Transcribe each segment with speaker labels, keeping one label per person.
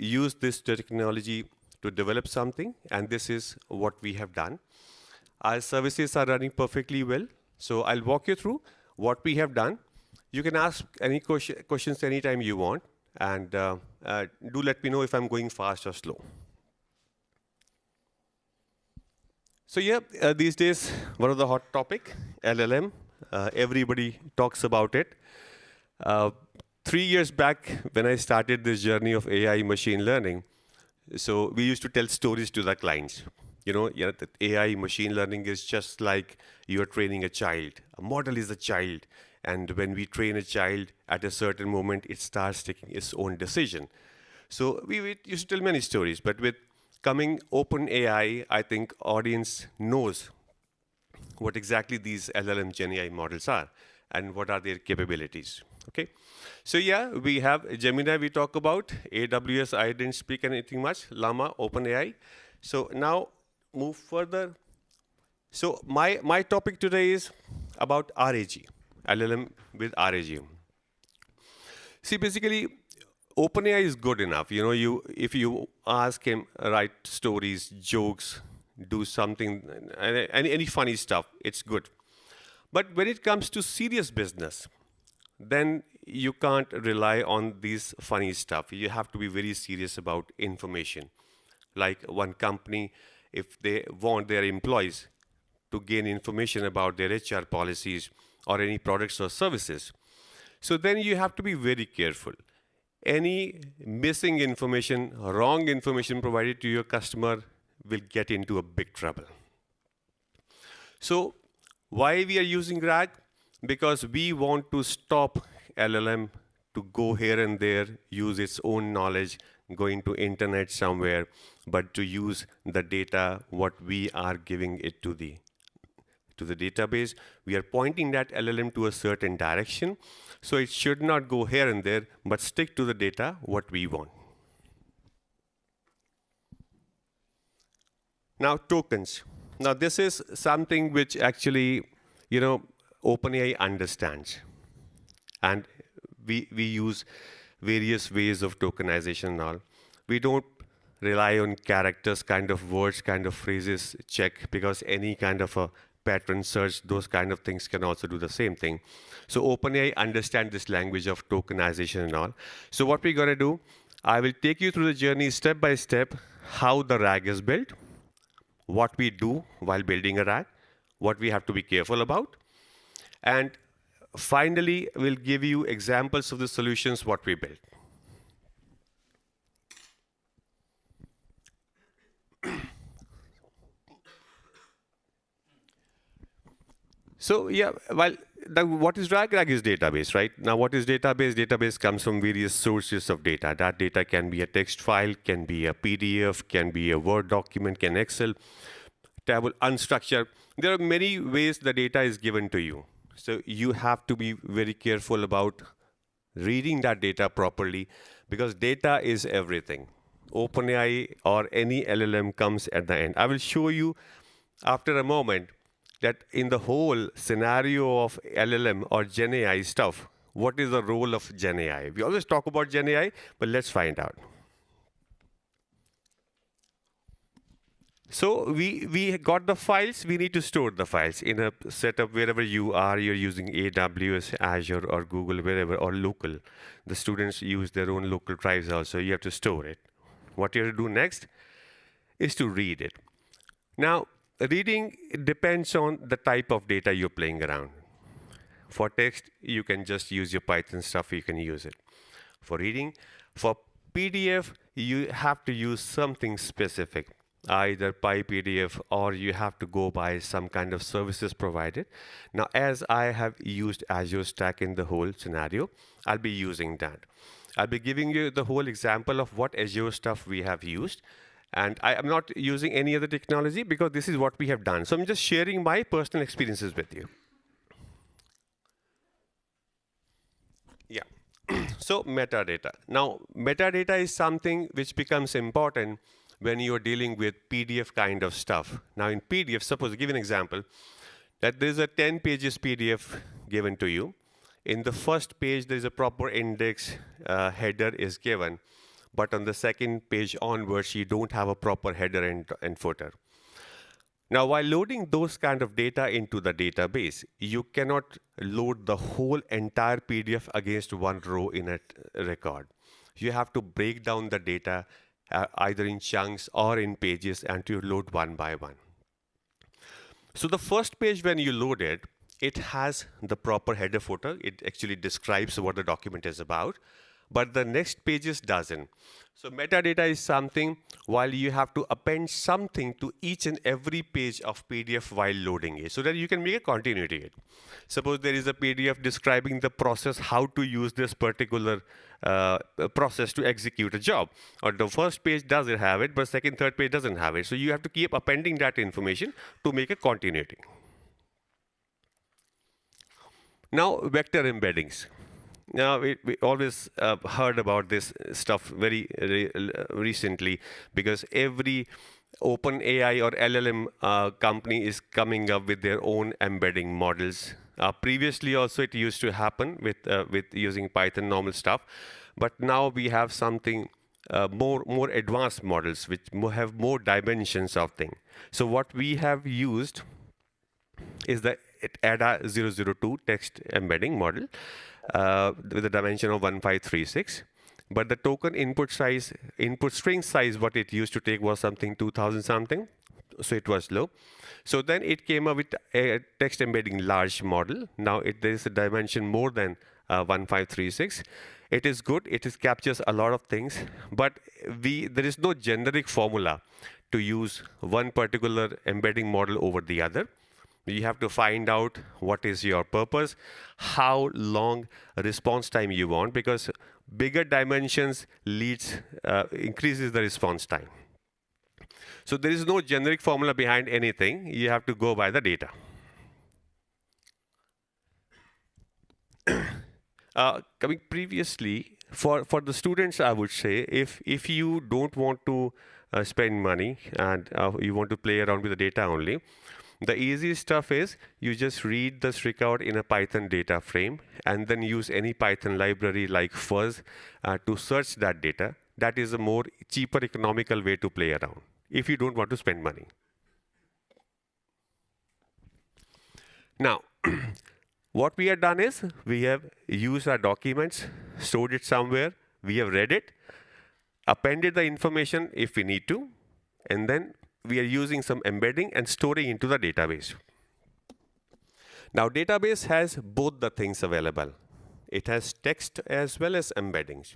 Speaker 1: use this technology to develop something, and this is what we have done. Our services are running perfectly well, so I'll walk you through what we have done. You can ask any questions anytime you want, and do let me know if I'm going fast or slow. So yeah, these days, one of the hot topic, LLM. Everybody talks about it. 3 years back, when I started this journey of AI machine learning, so we used to tell stories to the clients. That AI machine learning is just like you're training a child. A model is a child. And when we train a child, at a certain moment, it starts taking its own decision. So we used to tell many stories. But with coming open AI, I think audience knows what exactly these LLM Gen AI models are and what are their capabilities. Okay, so yeah, we have Gemini we talk about, AWS I didn't speak anything much, Llama, OpenAI. So now move further. So my topic today is about RAG, LLM with RAG. See, basically, OpenAI is good enough. If you ask him, write stories, jokes, do something, any funny stuff, it's good. But when it comes to serious business, then you can't rely on these funny stuff. You have to be very serious about information. Like one company, if they want their employees to gain information about their HR policies or any products or services, so then you have to be very careful. Any missing information, wrong information provided to your customer will get into a big trouble. So why we are using RAG? Because we want to stop LLM to go here and there, use its own knowledge, go into internet somewhere, but to use the data, what we are giving it to the database. We are pointing that LLM to a certain direction. So it should not go here and there, but stick to the data, what we want. Now, tokens. Now, this is something which actually, OpenAI understands. And we use various ways of tokenization and all. We don't rely on characters, kind of words, kind of phrases check, because any kind of a pattern search, those kind of things can also do the same thing. So OpenAI understands this language of tokenization and all. So what we're going to do, I will take you through the journey step by step, how the RAG is built, what we do while building a RAG, what we have to be careful about, and finally, we'll give you examples of the solutions what we built. So yeah, what is RAG? RAG is database, right? Now, what is database? Database comes from various sources of data. That data can be a text file, can be a PDF, can be a Word document, can Excel, table, unstructured. There are many ways the data is given to you. So you have to be very careful about reading that data properly, because data is everything. OpenAI or any LLM comes at the end. I will show you after a moment that in the whole scenario of LLM or Gen AI stuff, what is the role of Gen AI? We always talk about Gen AI, but let's find out. So we got the files. We need to store the files in a setup wherever you are. You're using AWS, Azure, or Google, wherever, or local. The students use their own local drives also. You have to store it. What you have to do next is to read it. Now, reading depends on the type of data you're playing around. For text, you can just use your Python stuff. You can use it. For reading, for PDF, you have to use something specific, either PyPDF, or you have to go by some kind of services provided. Now, as I have used Azure Stack in the whole scenario, I'll be using that. I'll be giving you the whole example of what Azure stuff we have used. And I am not using any other technology because this is what we have done. So I'm just sharing my personal experiences with you. Yeah. So metadata. Now, metadata is something which becomes important when you're dealing with PDF kind of stuff. Now, in PDF, suppose, give an example, that there's a 10 pages PDF given to you. In the first page, there's a proper index, header is given. but on the second page onwards, you don't have a proper header and footer. Now, while loading those kind of data into the database, you cannot load the whole entire PDF against one row in a record. You have to break down the data either in chunks or in pages and to load one by one. So the first page when you load it, it has the proper header footer. It actually describes what the document is about, but the next pages doesn't. So metadata is something while you have to append something to each and every page of PDF while loading it so that you can make a continuity. Suppose there is a PDF describing the process, how to use this particular process to execute a job. Or the first page doesn't have it, but second, third page doesn't have it. So you have to keep appending that information to make a continuity. Now, vector embeddings. Now, we always heard about this stuff very recently because every OpenAI or LLM company is coming up with their own embedding models. Previously, also it used to happen with using Python normal stuff, but now we have something more advanced models which have more dimensions of thing. So what we have used is the ADA002 text embedding model with a dimension of 1536. But the token input string size, what it used to take was something 2000 something. So it was low. So then it came up with a text embedding large model. Now there is a dimension more than 1536. It is good. It captures a lot of things, but there is no generic formula to use one particular embedding model over the other. You have to find out what is your purpose, how long response time you want, because bigger dimensions increases the response time. So there is no generic formula behind anything. You have to go by the data. Coming previously, for the students, I would say, if you don't want to spend money and you want to play around with the data only, the easy stuff is you just read the strict out in a Python data frame and then use any Python library like fuzz to search that data. That is a more cheaper, economical way to play around if you don't want to spend money. Now, what we have done is we have used our documents, stored it somewhere, we have read it, appended the information if we need to, and then we are using some embedding and storing into the database. Now, database has both the things available. It has text as well as embeddings.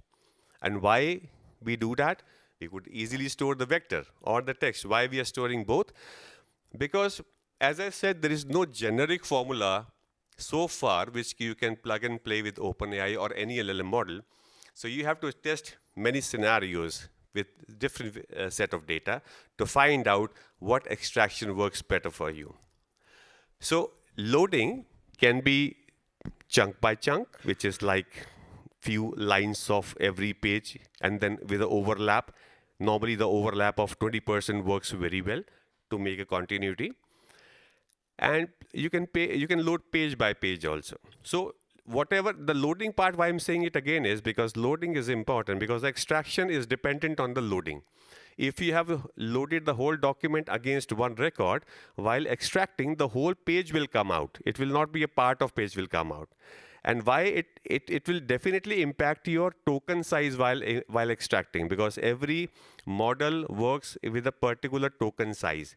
Speaker 1: And why we do that? We could easily store the vector or the text. Why we are storing both? Because, as I said, there is no generic formula so far which you can plug and play with OpenAI or any LLM model. So you have to test many scenarios with different set of data to find out what extraction works better for you. So loading can be chunk by chunk, which is like few lines of every page, and then with the overlap. Normally the overlap of 20% works very well to make a continuity. And you can load page by page also. So whatever the loading part, why I'm saying it again is because loading is important, because extraction is dependent on the loading. If you have loaded the whole document against one record, while extracting, the whole page will come out. It will not be a part of page will come out. And why it will definitely impact your token size while extracting, because every model works with a particular token size.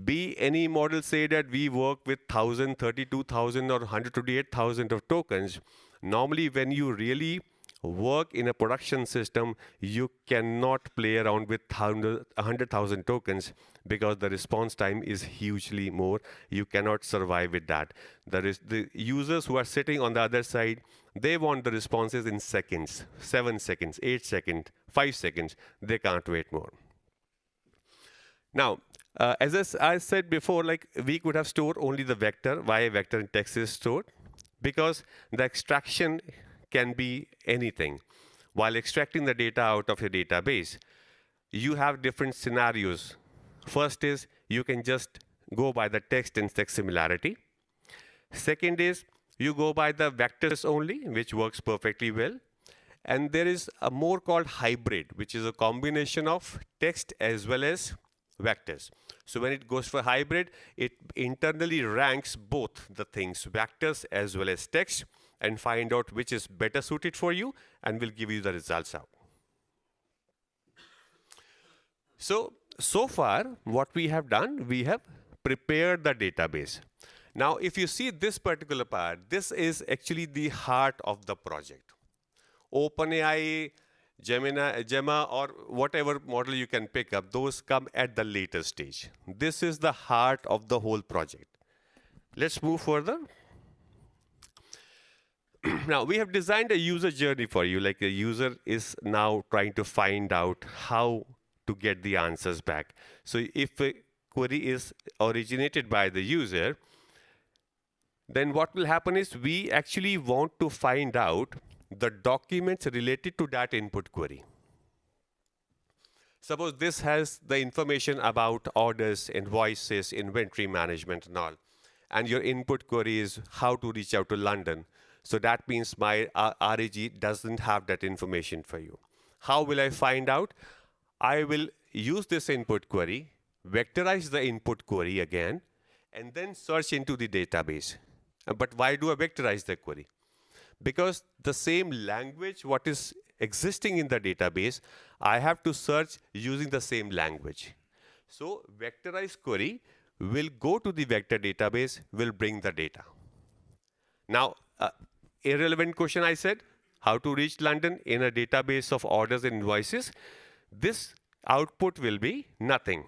Speaker 1: Be any model say that we work with 1,000, 32,000 or 128,000 of tokens. Normally, when you really work in a production system, you cannot play around with 100,000 tokens because the response time is hugely more. You cannot survive with that. The users who are sitting on the other side, they want the responses in seconds, 7 seconds, 8 seconds, 5 seconds. They can't wait more. Now, as I said before, like we could have stored only the vector. Why vector and text is stored? Because the extraction can be anything. While extracting the data out of your database, you have different scenarios. First is you can just go by the text and text similarity. Second is you go by the vectors only, which works perfectly well. And there is a more called hybrid, which is a combination of text as well as vectors. So when it goes for hybrid, it internally ranks both the things, vectors as well as text, and find out which is better suited for you and will give you the results out. So far, what we have done, we have prepared the database. Now, if you see this particular part, this is actually the heart of the project. OpenAI, Gemma, or whatever model you can pick up, those come at the later stage. This is the heart of the whole project. Let's move further. Now, we have designed a user journey for you, like a user is now trying to find out how to get the answers back. So if a query is originated by the user, then what will happen is we actually want to find out the documents related to that input query. Suppose this has the information about orders, invoices, inventory management and all, and your input query is how to reach out to London. So that means my RAG doesn't have that information for you. How will I find out? I will use this input query, vectorize the input query again, and then search into the database. But why do I vectorize the query? Because the same language, what is existing in the database, I have to search using the same language. So vectorized query will go to the vector database, will bring the data. Now, irrelevant question I said, how to reach London in a database of orders and invoices. This output will be nothing.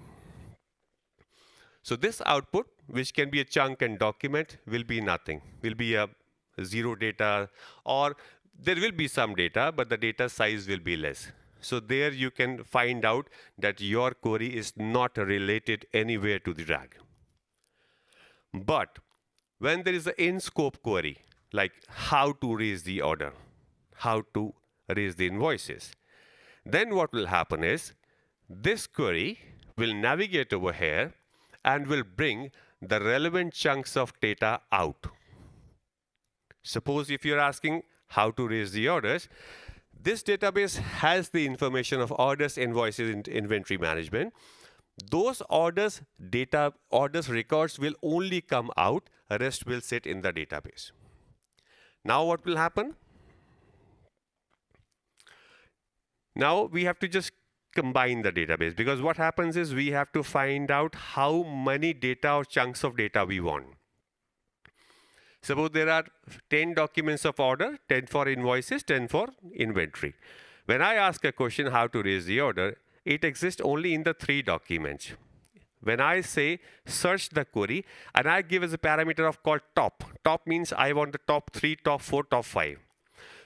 Speaker 1: So this output, which can be a chunk and document, will be nothing, will be a zero data, or there will be some data, but the data size will be less. So there you can find out that your query is not related anywhere to the RAG. But when there is an in-scope query, like how to raise the order, how to raise the invoices, then what will happen is this query will navigate over here and will bring the relevant chunks of data out. Suppose if you're asking how to raise the orders, this database has the information of orders, invoices, and inventory management. Those orders records will only come out, the rest will sit in the database. Now what will happen? Now we have to just combine the database, because what happens is we have to find out how many data or chunks of data we want. Suppose there are 10 documents of order, 10 for invoices, 10 for inventory. When I ask a question how to raise the order, it exists only in the 3 documents. When I say search the query, and I give as a parameter of called top. Top means I want the top 3, top 4, top 5.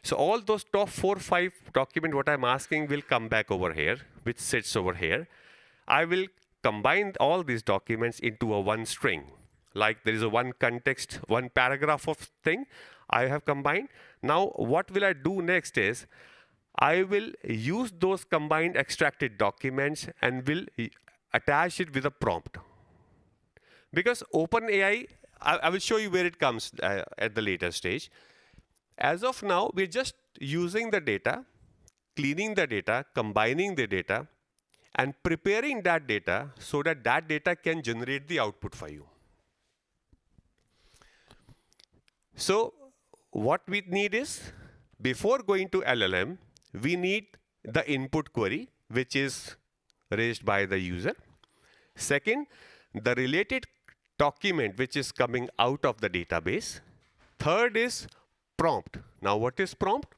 Speaker 1: So all those top 4, 5 document what I'm asking will come back over here, which sits over here. I will combine all these documents into a one string. Like there is a one context, one paragraph of thing I have combined. Now what will I do next is I will use those combined extracted documents and will attach it with a prompt. Because OpenAI, I will show you where it comes at the later stage. As of now, we're just using the data, cleaning the data, combining the data, and preparing that data so that that data can generate the output for you. So what we need is, before going to LLM, we need the input query, which is raised by the user. Second, the related document, which is coming out of the database. Third is prompt. Now what is prompt?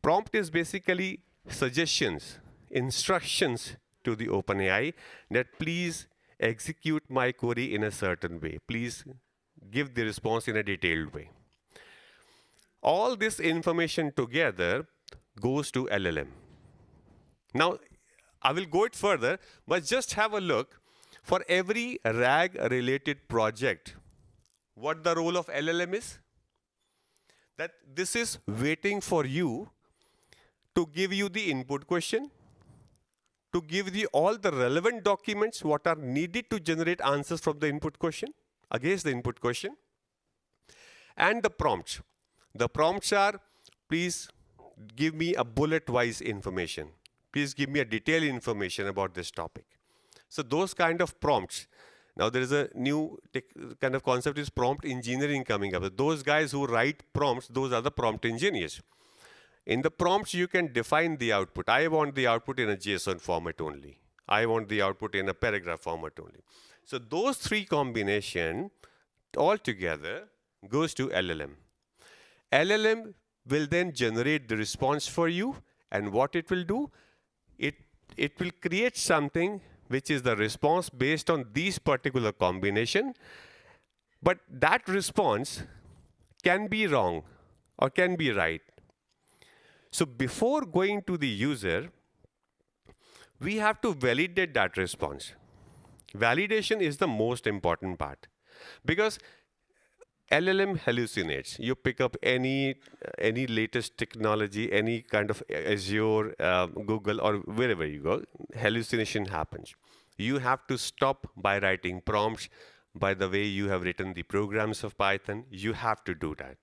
Speaker 1: Prompt is basically suggestions, instructions to the OpenAI that please execute my query in a certain way. Please give the response in a detailed way. All this information together goes to LLM. Now, I will go it further, but just have a look for every RAG related project, what the role of LLM is. That this is waiting for you to give you the input question, to give you all the relevant documents what are needed to generate answers from the input question, against the input question, and the prompts. The prompts are, please give me a bullet-wise information. Please give me a detailed information about this topic. So those kind of prompts. Now there is a new kind of concept is prompt engineering coming up. Those guys who write prompts, those are the prompt engineers. In the prompts, you can define the output. I want the output in a JSON format only. I want the output in a paragraph format only. So those three combination altogether goes to LLM. LLM will then generate the response for you, and what it will do, it will create something which is the response based on these particular combination, but that response can be wrong or can be right. So before going to the user, we have to validate that response. Validation is the most important part, because LLM hallucinates. You pick up any latest technology, any kind of Azure, Google, or wherever you go, hallucination happens. You have to stop by writing prompts by the way you have written the programs of Python. You have to do that.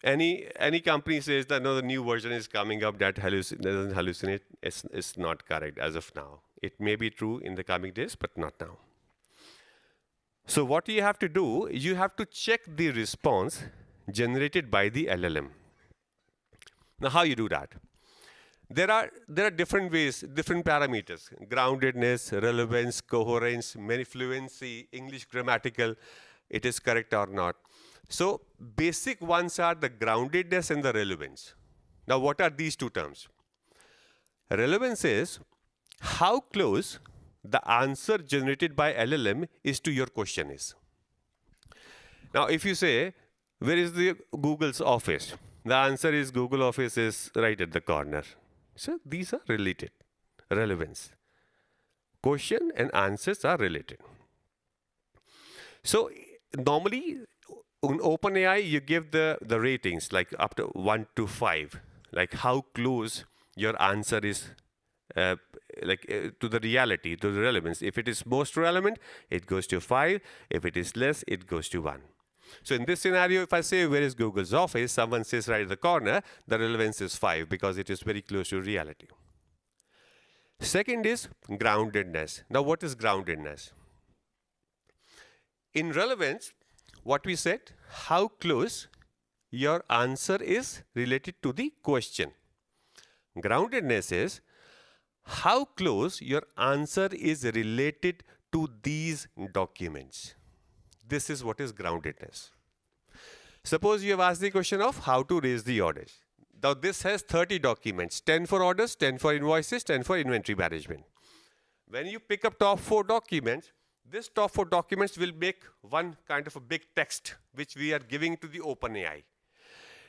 Speaker 1: Any company says that no, the new version is coming up that doesn't hallucinate. It's not correct as of now. It may be true in the coming days, but not now. So what you have to do, you have to check the response generated by the LLM. Now, how you do that? There are different ways, different parameters: groundedness, relevance, coherence, many fluency, English grammatical, it is correct or not. So basic ones are the groundedness and the relevance. Now, what are these two terms? Relevance is how close the answer generated by LLM is to your question is. Now, if you say, where is the Google's office? The answer is Google office is right at the corner. So these are related. Relevance. Question and answers are related. So normally in OpenAI, you give the ratings like up to 1 to 5, like how close your answer is to the reality, to the relevance. If it is most relevant, it goes to 5. If it is less, it goes to 1. So in this scenario, if I say, where is Google's office? Someone says right at the corner, the relevance is 5 because it is very close to reality. Second is groundedness. Now, what is groundedness? In relevance, what we said, how close your answer is related to the question. Groundedness is how close your answer is related to these documents. This is what is groundedness. Suppose you have asked the question of how to raise the orders. Now this has 30 documents, 10 for orders, 10 for invoices, 10 for inventory management. When you pick up top 4 documents, this top 4 documents will make one kind of a big text which we are giving to the OpenAI.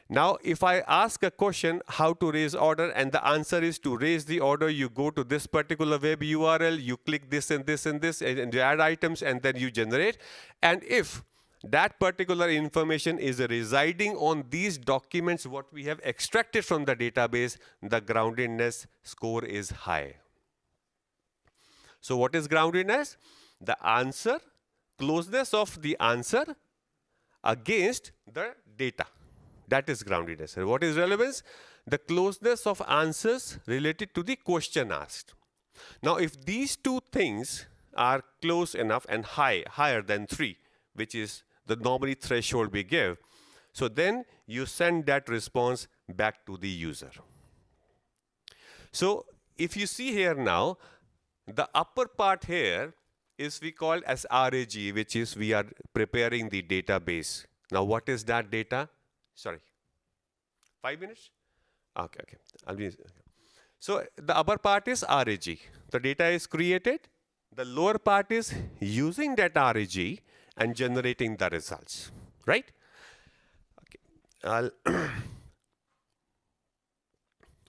Speaker 1: Now, if I ask a question, how to raise order, and the answer is to raise the order, you go to this particular web URL, you click this and this and this, and you add items, and then you generate. And if that particular information is residing on these documents, what we have extracted from the database, the groundedness score is high. So what is groundedness? The answer, closeness of the answer against the data. That is groundedness. And what is relevance? The closeness of answers related to the question asked. Now, if these two things are close enough and higher than 3, which is the normally threshold we give, so then you send that response back to the user. So if you see here now, the upper part here is we call as RAG, which is we are preparing the database. Now, what is that data? Sorry, 5 minutes? Okay. So the upper part is RAG. The data is created. The lower part is using that RAG and generating the results, right? Okay.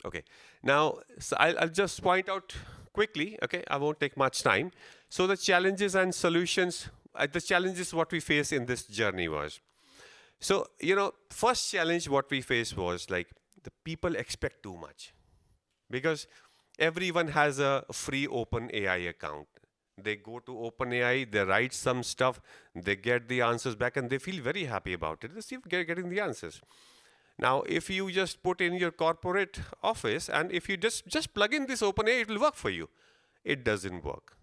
Speaker 1: Okay. Now, so I'll just point out quickly. Okay, I won't take much time. So the challenges and solutions. The challenges what we face in this journey was. So, first challenge what we faced was like the people expect too much, because everyone has a free OpenAI account. They go to OpenAI, they write some stuff, they get the answers back, and they feel very happy about it. They see getting the answers. Now, if you just put in your corporate office and if you just plug in this OpenAI, it will work for you. It doesn't work.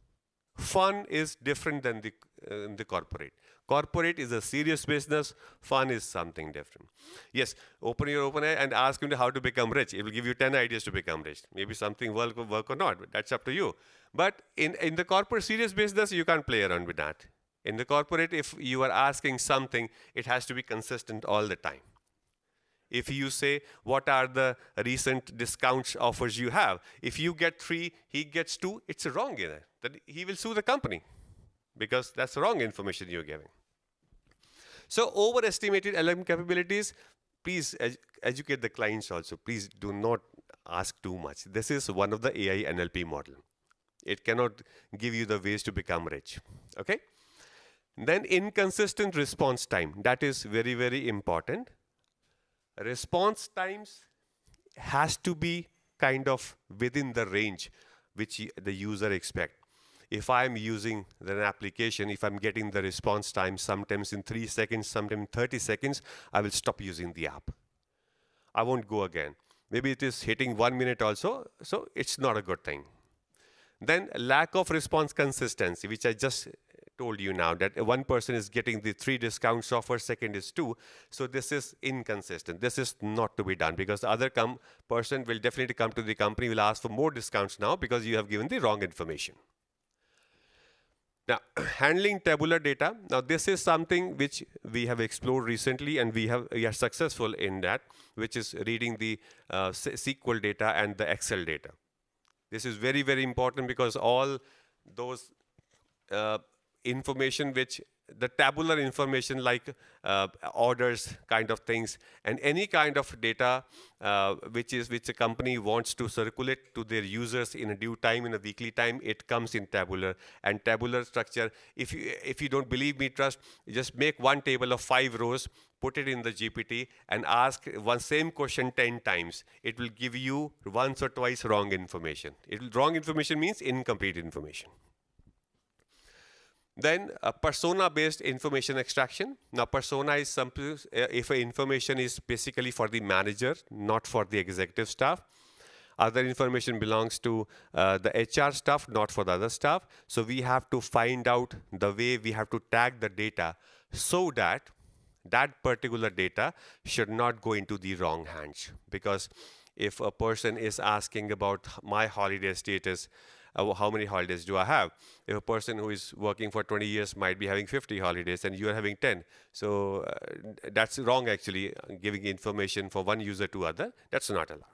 Speaker 1: Fun is different than the corporate. Corporate is a serious business. Fun is something different. Yes, open your OpenAI and ask him how to become rich. It will give you 10 ideas to become rich. Maybe something will work or not. But that's up to you. But in the corporate serious business, you can't play around with that. In the corporate, if you are asking something, it has to be consistent all the time. If you say, what are the recent discounts offers you have? If you get 3, he gets 2, it's wrong. That he will sue the company because that's wrong information you're giving. So overestimated LLM capabilities, please educate the clients also. Please do not ask too much. This is one of the AI NLP model. It cannot give you the ways to become rich. Okay? Then inconsistent response time. That is very, very important. Response times has to be kind of within the range which the user expect. If I'm using an application, if I'm getting the response time sometimes in 3 seconds, sometimes in 30 seconds, I will stop using the app. I won't go again. Maybe it is hitting 1 minute also, so it's not a good thing. Then lack of response consistency, which I just told you now, that one person is getting the 3 discounts offer, second is 2. So this is inconsistent. This is not to be done because the other person will definitely come to the company, will ask for more discounts now because you have given the wrong information. Now, handling tabular data. Now, this is something which we have explored recently, and we are successful in that, which is reading the SQL data and the Excel data. This is very, very important because all those information which the tabular information like orders kind of things and any kind of data which a company wants to circulate to their users in a due time, in a weekly time, it comes in tabular. And tabular structure, if you don't believe me, trust, just make one table of 5 rows, put it in the GPT and ask one same question 10 times. It will give you once or twice wrong information. Wrong information means incomplete information. Then persona-based information extraction. Now, persona is something, if information is basically for the manager, not for the executive staff. Other information belongs to the HR staff, not for the other staff. So we have to find out the way we have to tag the data so that that particular data should not go into the wrong hands. Because if a person is asking about my holiday status, how many holidays do I have? If a person who is working for 20 years might be having 50 holidays and you are having 10. So that's wrong actually, giving information for one user to other. That's not allowed.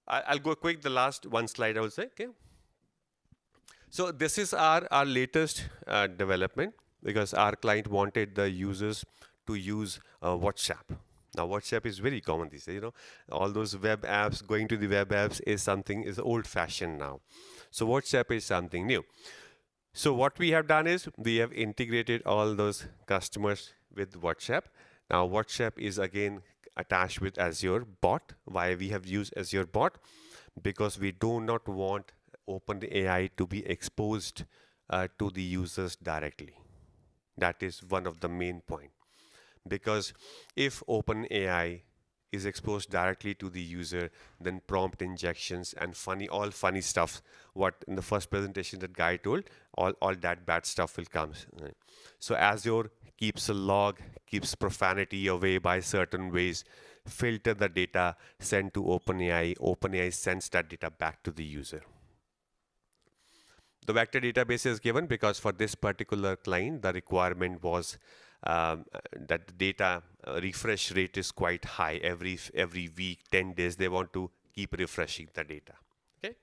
Speaker 1: I'll go quick, the last one slide I will say. Okay. So this is our latest development because our client wanted the users to use WhatsApp. Now, WhatsApp is very common these days. All those web apps, going to the web apps is old-fashioned now. So WhatsApp is something new. So what we have done is we have integrated all those customers with WhatsApp. Now, WhatsApp is again attached with Azure Bot. Why we have used Azure Bot? Because we do not want OpenAI to be exposed to the users directly. That is one of the main points. Because if OpenAI is exposed directly to the user, then prompt injections and all funny stuff, what in the first presentation that guy told, all that bad stuff will come. So Azure keeps a log, keeps profanity away by certain ways, filter the data, send to OpenAI. OpenAI sends that data back to the user. The vector database is given because for this particular client, the requirement was that the data refresh rate is quite high. Every week, 10 days, they want to keep refreshing the data. Okay.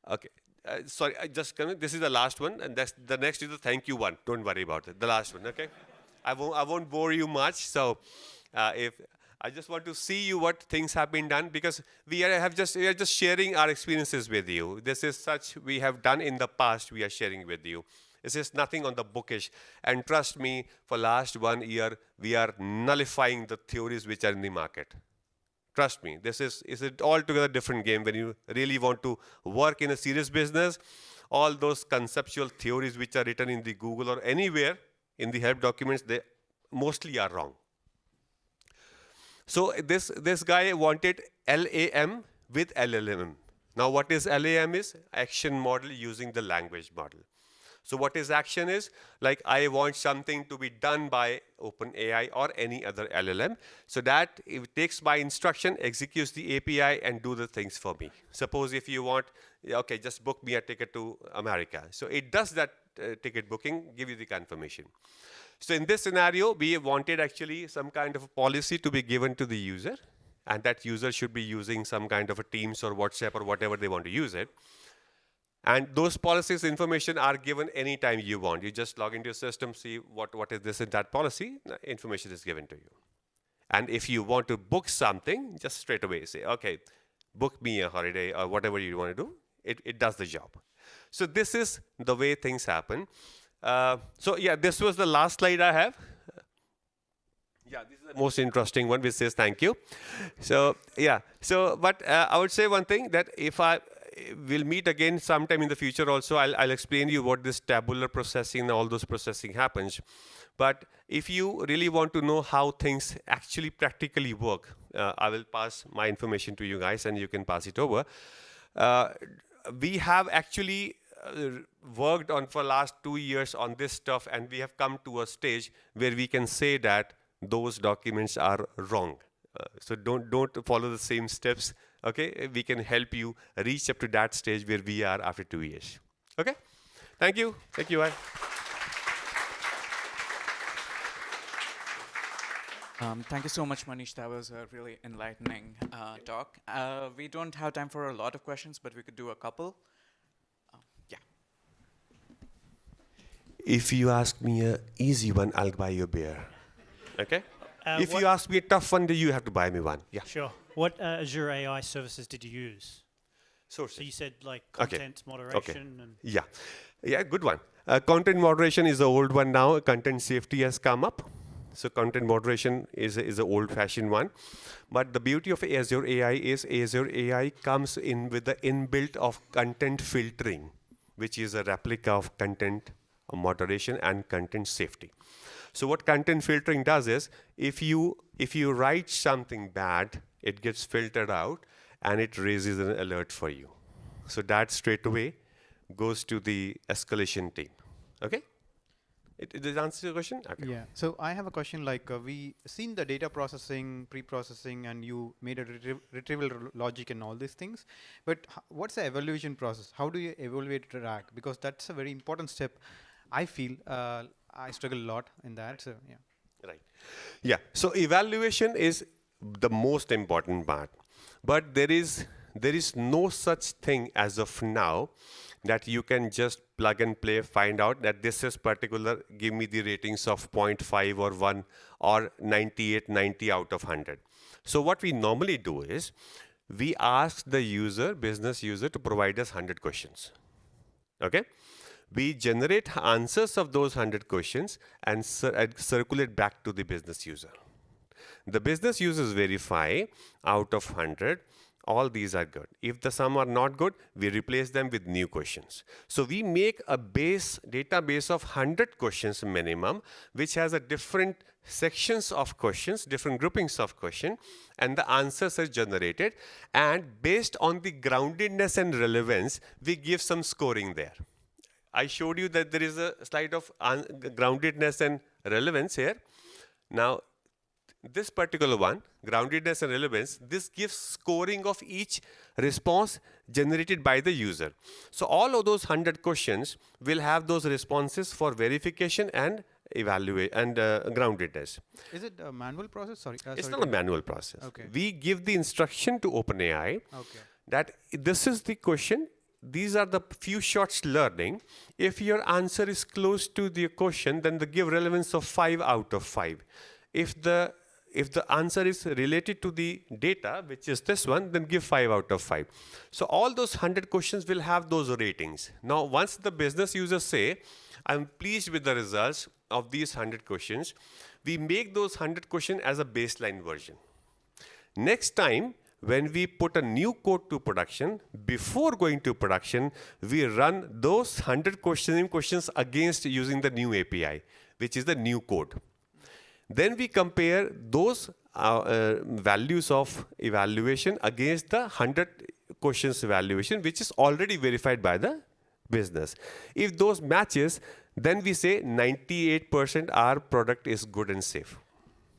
Speaker 1: Okay. Sorry, this is the last one, and the next is the thank you one. Don't worry about it. The last one. Okay. I won't bore you much. So, if I just want to see you what things have been done because we are just sharing our experiences with you. This is such we have done in the past. We are sharing with you. This is nothing on the bookish. And trust me, for last 1 year, we are nullifying the theories which are in the market. Trust me, this is an altogether different game when you really want to work in a serious business. All those conceptual theories which are written in the Google or anywhere in the help documents, they mostly are wrong. So this guy wanted LAM with LLM. Now what is LAM is? Action model using the language model. So what is action is? Like I want something to be done by OpenAI or any other LLM. So that it takes my instruction, executes the API and do the things for me. Suppose if you want, okay, just book me a ticket to America. So it does that ticket booking, give you the confirmation. So in this scenario, we wanted actually some kind of a policy to be given to the user. And that user should be using some kind of a Teams or WhatsApp or whatever they want to use it. And those policies information are given anytime you want. You just log into your system, see what is this and that policy, information is given to you. And if you want to book something, just straight away say, okay, book me a holiday or whatever you want to do. It does the job. So this is the way things happen. So yeah, this was the last slide I have. Yeah, this is the most interesting one, which says thank you. So yeah, so but I would say one thing, that if we'll meet again sometime in the future also, I'll explain you what this tabular processing and all those processing happens. But if you really want to know how things actually practically work, I will pass my information to you guys and you can pass it over. We have actually worked on for last 2 years on this stuff, and we have come to a stage where we can say that those documents are wrong. So don't follow the same steps. Okay, we can help you reach up to that stage where we are after 2 years. Okay, thank you. Thank you.
Speaker 2: Thank you so much, Manish. That was a really enlightening talk. We don't have time for a lot of questions, but we could do a couple. Yeah.
Speaker 1: If you ask me an easy one, I'll buy you a beer. Okay? If you ask me a tough one, then you have to buy me one. Yeah.
Speaker 3: Sure. What Azure AI services did you use?
Speaker 1: Sources.
Speaker 3: So you said like content moderation. And
Speaker 1: yeah. Yeah, good one. Content moderation is the old one now. Content safety has come up. So content moderation is an old-fashioned one. But the beauty of Azure AI is Azure AI comes in with the inbuilt of content filtering, which is a replica of content moderation and content safety. So what content filtering does is, if you write something bad, it gets filtered out and it raises an alert for you. So that straight away goes to the escalation team. Okay? Does it answer your question? Okay.
Speaker 4: Yeah. So I have a question, like we seen the data processing, pre-processing, and you made a retrieval logic and all these things. But what's the evaluation process? How do you evaluate RAG? Because that's a very important step. I feel I struggle a lot in that. So yeah.
Speaker 1: Right. Yeah. So evaluation is the most important part. But there is no such thing as of now that you can just plug and play, find out that this is particular, give me the ratings of 0.5 or 1 or 98, 90 out of 100. So what we normally do is, we ask the user, business user, to provide us 100 questions. Okay? We generate answers of those 100 questions and circulate back to the business user. The business users verify out of 100, all these are good. If the some are not good, we replace them with new questions. So we make a database of 100 questions minimum, which has a different sections of questions, different groupings of questions, and the answers are generated. And based on the groundedness and relevance, we give some scoring there. I showed you that there is a slide of groundedness and relevance here. Now, this particular one, groundedness and relevance, this gives scoring of each response generated by the user. So all of those 100 questions will have those responses for verification and evaluate and groundedness.
Speaker 4: Is it a manual process? Sorry.
Speaker 1: It's not a manual process.
Speaker 4: Okay.
Speaker 1: We give the instruction to OpenAI that this is the question. These are the few shots learning. If your answer is close to the question, then give relevance of 5 out of 5. If the answer is related to the data, which is this one, then give 5 out of 5. So all those 100 questions will have those ratings. Now, once the business users say, I'm pleased with the results of these 100 questions, we make those 100 questions as a baseline version. Next time, when we put a new code to production, before going to production, we run those 100 questions against using the new API, which is the new code. Then we compare those values of evaluation against the 100 questions evaluation, which is already verified by the business. If those matches, then we say 98% our product is good and safe.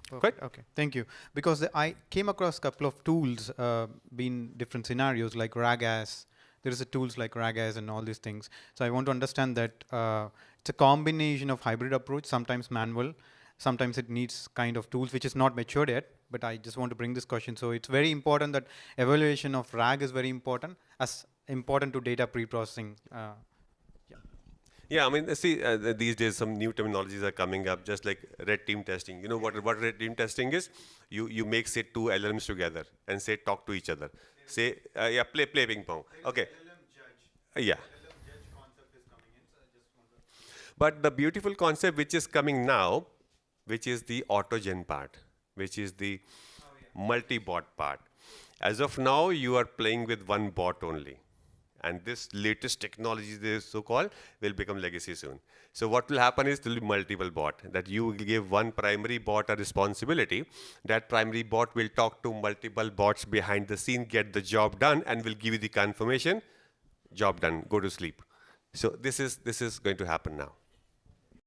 Speaker 4: Perfect. Okay, thank you. Because I came across a couple of tools in different scenarios like RAGAS. There is a tools like RAGAS and all these things. So I want to understand that it's a combination of hybrid approach, sometimes manual, sometimes it needs kind of tools which is not matured yet, but I just want to bring this question. So it's very important that evaluation of RAG is very important, as important to data pre-processing.
Speaker 1: Yeah, I mean, see, these days some new terminologies are coming up, just like red team testing. You know what red team testing is? You make, say, two LLMs together and say, talk to each other. Say, yeah, play ping pong. Okay. Yeah. But the beautiful concept which is coming now, which is the autogen part, which is the multi-bot part. As of now, you are playing with one bot only. And this latest technology, this so-called, will become legacy soon. So what will happen is there will be multiple bot, that you will give one primary bot a responsibility. That primary bot will talk to multiple bots behind the scene, get the job done, and will give you the confirmation, job done, go to sleep. So this is going to happen now.